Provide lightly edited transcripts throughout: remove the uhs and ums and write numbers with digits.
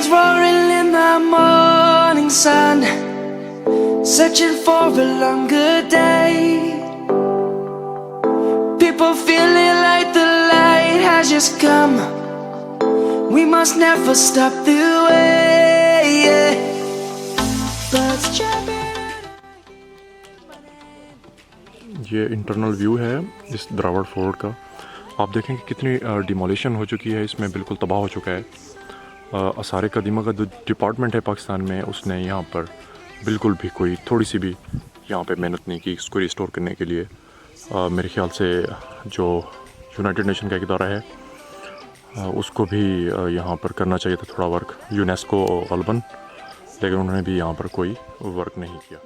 Lions roaring in the morning sun, searching for a longer day. People feeling like the light has just come. We must never stop the way. Birds chirping. ये internal view है इस दरावड़ fort का। आप देखें कि कितनी demolition हो चुकी है, इसमें बिल्कुल तबाह हो चुका है। आसार कदीमा का जो डिपार्टमेंट है पाकिस्तान में, उसने यहाँ पर बिल्कुल भी कोई थोड़ी सी भी यहाँ पे मेहनत नहीं की इसको रिस्टोर करने के लिए। मेरे ख्याल से जो यूनाइटेड नेशन का एक इदारा है उसको भी यहाँ पर करना चाहिए था थोड़ा वर्क, यूनेस्को गलबन, लेकिन उन्होंने भी यहाँ पर कोई वर्क नहीं किया।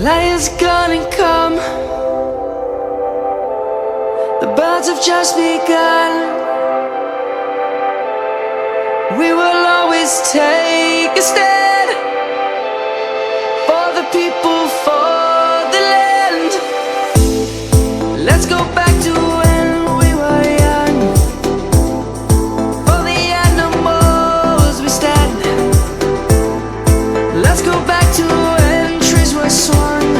Lions gonna come. The birds have just begun. We will always take a stand for the people, for the land. Let's go back to when we were young. For the animals we stand. Let's go back to when trees were swung.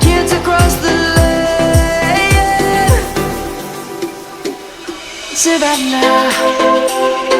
Kids across the land. Savannah.